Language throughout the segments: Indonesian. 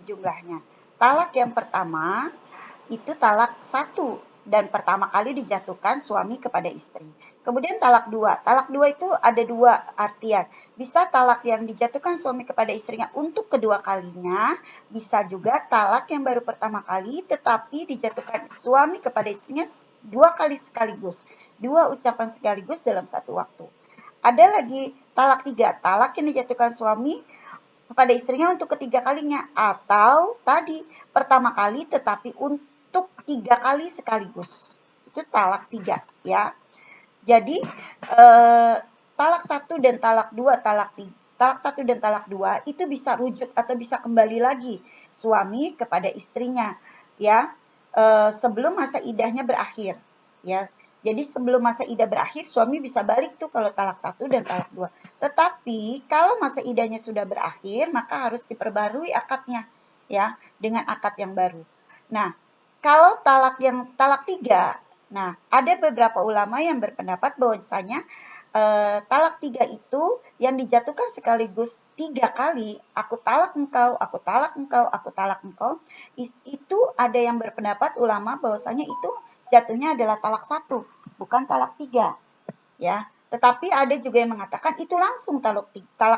jumlahnya. Talak yang pertama itu talak 1 dan pertama kali dijatuhkan suami kepada istri. Kemudian talak 2. Talak 2 itu ada 2 artian. Bisa talak yang dijatuhkan suami kepada istrinya untuk kedua kalinya, bisa juga talak yang baru pertama kali tetapi dijatuhkan suami kepada istrinya 2 kali sekaligus. 2 ucapan sekaligus dalam satu waktu. Ada lagi talak 3. Talak yang dijatuhkan suami kepada istrinya untuk ketiga kalinya, atau tadi pertama kali tetapi untuk 3 kali sekaligus. Itu talak 3 ya. Jadi talak 1 dan talak 2, talak 1 dan talak 2 itu bisa rujuk atau bisa kembali lagi suami kepada istrinya ya, sebelum masa iddahnya berakhir ya. Jadi sebelum masa iddah berakhir, suami bisa balik tuh kalau talak 1 dan talak 2. Tetapi kalau masa iddahnya sudah berakhir, maka harus diperbarui akadnya ya, dengan akad yang baru. Nah, kalau talak 3, nah ada beberapa ulama yang berpendapat bahwasanya talak 3 itu yang dijatuhkan sekaligus 3 kali, aku talak engkau, aku talak engkau, aku talak engkau, itu ada yang berpendapat ulama bahwasanya itu jatuhnya adalah talak 1, bukan talak 3 ya. Tetapi ada juga yang mengatakan itu langsung talak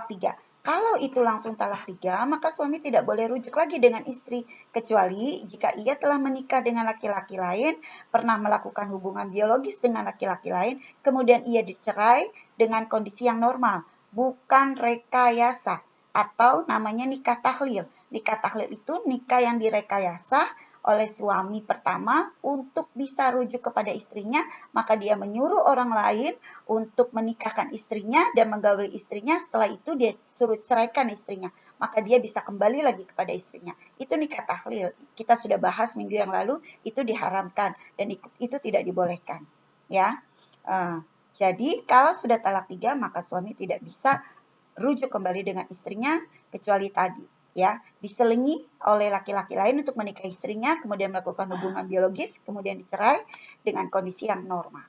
3. Kalau itu langsung talak 3, maka suami tidak boleh rujuk lagi dengan istri, kecuali jika ia telah menikah dengan laki-laki lain, pernah melakukan hubungan biologis dengan laki-laki lain, kemudian ia dicerai dengan kondisi yang normal, bukan rekayasa, atau namanya nikah tahlil. Nikah tahlil itu nikah yang direkayasa oleh suami pertama untuk bisa rujuk kepada istrinya, maka dia menyuruh orang lain untuk menikahkan istrinya dan menggauli istrinya, setelah itu dia suruh ceraikan istrinya, maka dia bisa kembali lagi kepada istrinya. Itu nikah tahlil. Kita sudah bahas minggu yang lalu, itu diharamkan dan itu tidak dibolehkan. Ya. Jadi kalau sudah talak 3, maka suami tidak bisa rujuk kembali dengan istrinya kecuali tadi ya, diselingi oleh laki-laki lain untuk menikahi istrinya, kemudian melakukan hubungan biologis, kemudian dicerai dengan kondisi yang normal.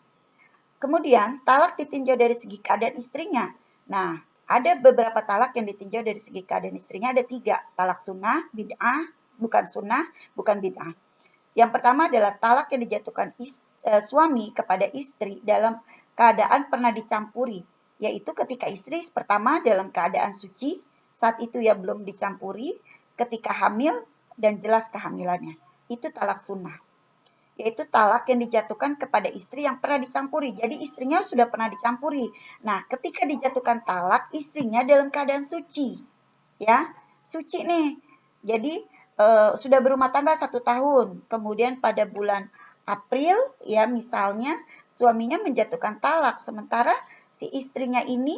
Kemudian talak ditinjau dari segi keadaan istrinya. Nah, ada beberapa talak yang ditinjau dari segi keadaan istrinya, ada 3. Talak sunnah, bid'ah, bukan bid'ah. Yang pertama adalah talak yang dijatuhkan suami kepada istri dalam keadaan pernah dicampuri, yaitu ketika istri pertama dalam keadaan suci, saat itu ya belum dicampuri, ketika hamil dan jelas kehamilannya. Itu talak sunnah. Yaitu talak yang dijatuhkan kepada istri yang pernah dicampuri. Jadi istrinya sudah pernah dicampuri. Nah, ketika dijatuhkan talak, istrinya dalam keadaan suci. Ya, suci nih. Jadi sudah berumah tangga 1 tahun. Kemudian pada bulan April, ya misalnya, suaminya menjatuhkan talak. Sementara si istrinya ini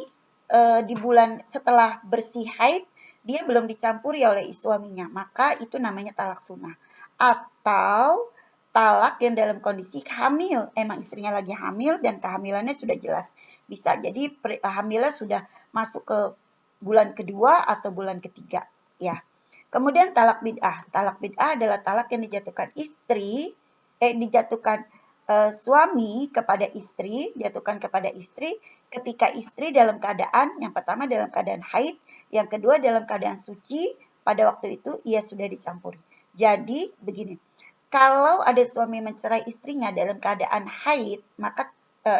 di bulan setelah bersih haid, dia belum dicampuri oleh suaminya. Maka itu namanya talak sunnah. Atau talak yang dalam kondisi hamil. Emang istrinya lagi hamil dan kehamilannya sudah jelas. Bisa jadi hamilnya sudah masuk ke bulan kedua atau bulan ketiga. Ya. Kemudian talak bid'ah. Talak bid'ah adalah talak yang dijatuhkan suami kepada istri, jatuhkan kepada istri ketika istri dalam keadaan, yang pertama dalam keadaan haid, yang kedua dalam keadaan suci, pada waktu itu ia sudah dicampuri. Jadi begini, kalau ada suami mencerai istrinya dalam keadaan haid, maka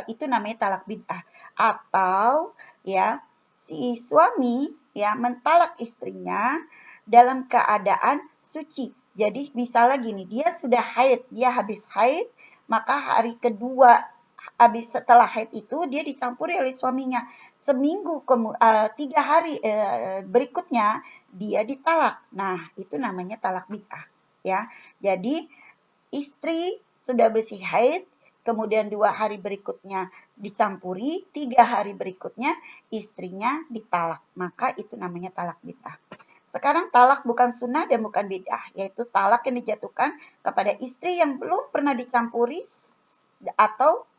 itu namanya talak bid'ah. Atau ya si suami ya mentalak istrinya dalam keadaan suci. Jadi misalnya gini, dia sudah haid, dia habis haid, maka hari kedua habis setelah haid itu dia dicampuri oleh suaminya. Seminggu 3 hari berikutnya dia ditalak. Nah, itu namanya talak bid'ah ya. Jadi istri sudah bersih haid, kemudian 2 hari berikutnya dicampuri, 3 hari berikutnya istrinya ditalak. Maka itu namanya talak bid'ah. Sekarang talak bukan sunnah dan bukan bid'ah, yaitu talak yang dijatuhkan kepada istri yang belum pernah dicampuri atau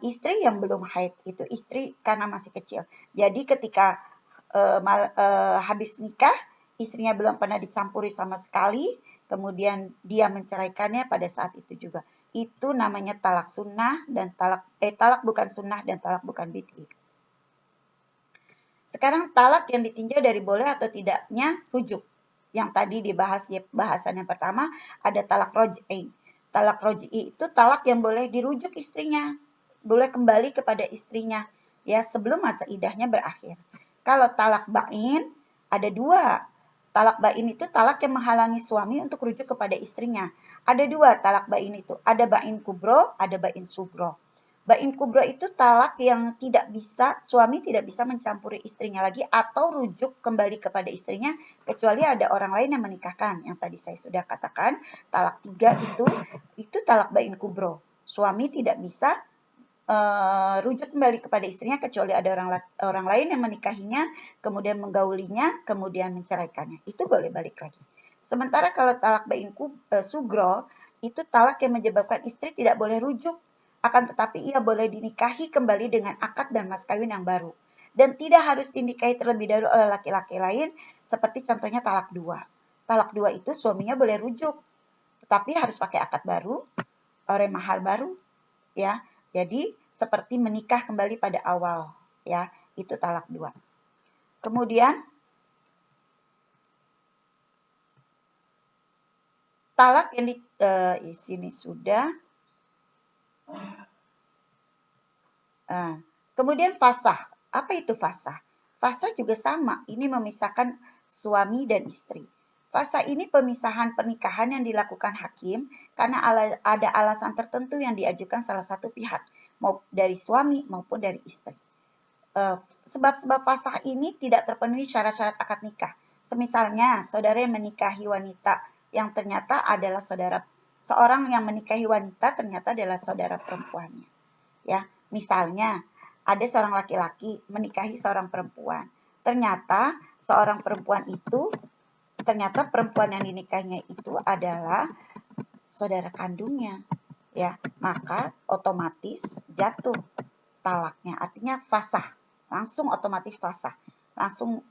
istri yang belum haid. Itu istri karena masih kecil. Jadi ketika habis nikah, istrinya belum pernah dicampuri sama sekali, kemudian dia menceraikannya pada saat itu juga. Itu namanya talak sunnah dan talak bukan sunnah dan talak bukan bid'ah. Sekarang talak yang ditinjau dari boleh atau tidaknya rujuk. yang tadi dibahas di bahasan yang pertama, ada talak roj'i. Talak roj'i itu talak yang boleh dirujuk istrinya, boleh kembali kepada istrinya ya sebelum masa iddahnya berakhir. Kalau talak bain ada dua. Talak bain itu talak yang menghalangi suami untuk rujuk kepada istrinya. Ada dua talak bain itu. Ada bain kubro, ada bain sugro. Bain kubro itu talak yang suami tidak bisa mencampuri istrinya lagi atau rujuk kembali kepada istrinya kecuali ada orang lain yang menikahkan. Yang tadi saya sudah katakan, talak 3 itu talak bain kubro. Suami tidak bisa rujuk kembali kepada istrinya kecuali ada orang lain yang menikahinya, kemudian menggaulinya, kemudian menceraikannya. Itu boleh balik lagi. Sementara kalau talak bain sugro, itu talak yang menyebabkan istri tidak boleh rujuk, akan tetapi ia boleh dinikahi kembali dengan akad dan mas kawin yang baru. Dan tidak harus dinikahi terlebih dahulu oleh laki-laki lain, seperti contohnya talak 2. Talak 2 itu suaminya boleh rujuk, tetapi harus pakai akad baru, oleh mahar baru, ya. Jadi seperti menikah kembali pada awal, ya. Itu talak 2. Kemudian talak yang di sini sudah. Kemudian fasah. Apa itu fasah? Fasah juga sama. Ini memisahkan suami dan istri. Fasah ini pemisahan pernikahan yang dilakukan hakim karena ada alasan tertentu yang diajukan salah satu pihak, mau dari suami maupun dari istri. Sebab-sebab fasah ini tidak terpenuhi syarat-syarat akad nikah. Semisalnya, saudara yang menikahi wanita yang ternyata adalah seorang yang menikahi wanita ternyata adalah saudara perempuannya. Ya, misalnya ada seorang laki-laki menikahi seorang perempuan. Ternyata perempuan yang dinikahinya itu adalah saudara kandungnya. Ya, maka otomatis jatuh talaknya. Artinya fasah, langsung otomatis fasah. Langsung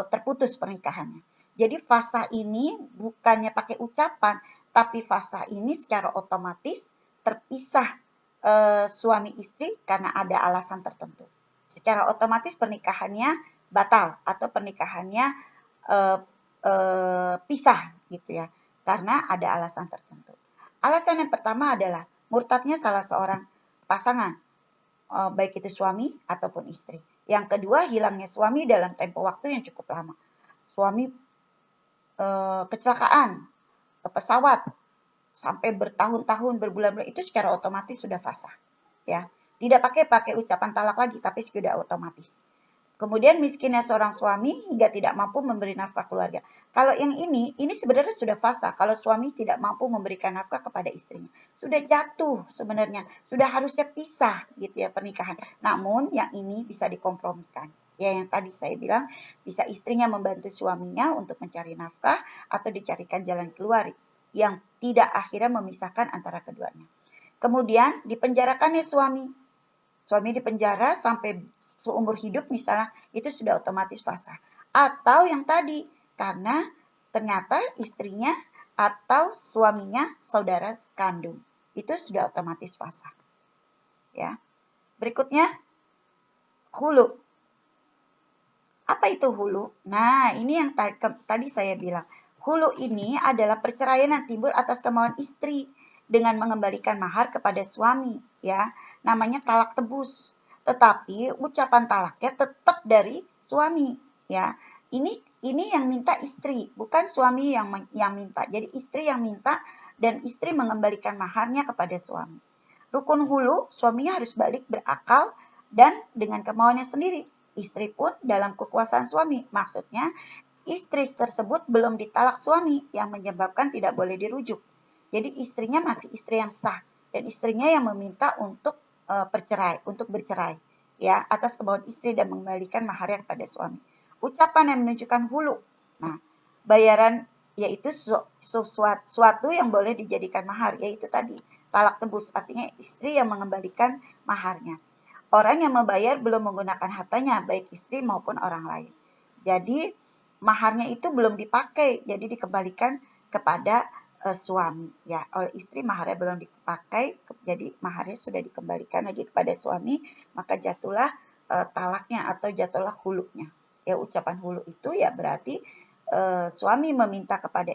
terputus pernikahannya. Jadi fasah ini bukannya pakai ucapan, tapi fasah ini secara otomatis terpisah suami istri karena ada alasan tertentu. Secara otomatis pernikahannya batal atau pernikahannya pisah gitu ya, karena ada alasan tertentu. Alasan yang pertama adalah murtadnya salah seorang pasangan, baik itu suami ataupun istri. Yang kedua, hilangnya suami dalam tempo waktu yang cukup lama. Suami kecelakaan pesawat sampai bertahun-tahun, berbulan-bulan, itu secara otomatis sudah fasah. Ya, tidak pakai ucapan talak lagi, tapi sudah otomatis. Kemudian miskinnya seorang suami hingga tidak mampu memberi nafkah keluarga. Kalau yang ini sebenarnya sudah fasah. Kalau suami tidak mampu memberikan nafkah kepada istrinya, sudah jatuh sebenarnya, sudah harusnya pisah gitu ya pernikahan. Namun yang ini bisa dikompromikan. Ya, yang tadi saya bilang bisa istrinya membantu suaminya untuk mencari nafkah atau dicarikan jalan keluar yang tidak akhirnya memisahkan antara keduanya. Kemudian dipenjarakannya suami. Suami dipenjara sampai seumur hidup misalnya, itu sudah otomatis fasah. Atau yang tadi, karena ternyata istrinya atau suaminya saudara kandung. Itu sudah otomatis fasah. Ya. Berikutnya, hulu. Apa itu hulu? Nah, ini yang tadi saya bilang. Hulu ini adalah perceraian yang timbul atas kemauan istri dengan mengembalikan mahar kepada suami, ya. Namanya talak tebus. Tetapi ucapan talaknya tetap dari suami, ya. Ini yang minta istri, bukan suami yang minta. Jadi istri yang minta dan istri mengembalikan maharnya kepada suami. Rukun hulu, suaminya harus balik berakal dan dengan kemauannya sendiri. Istri pun dalam kekuasaan suami. Maksudnya, istri tersebut belum ditalak suami yang menyebabkan tidak boleh dirujuk. Jadi istrinya masih istri yang sah dan istrinya yang meminta untuk bercerai ya atas kemauan istri dan mengembalikan maharnya kepada suami. Ucapan yang menunjukkan hulu. Nah, bayaran yaitu suatu yang boleh dijadikan mahar, yaitu tadi talak tebus, artinya istri yang mengembalikan maharnya. Orang yang membayar belum menggunakan hartanya, baik istri maupun orang lain. Jadi maharnya itu belum dipakai, jadi dikembalikan kepada suami. Ya, oleh istri maharnya belum dipakai, jadi maharnya sudah dikembalikan lagi kepada suami, maka jatuhlah talaknya atau jatuhlah hulunya. Ya, ucapan hulu itu ya berarti suami meminta kepada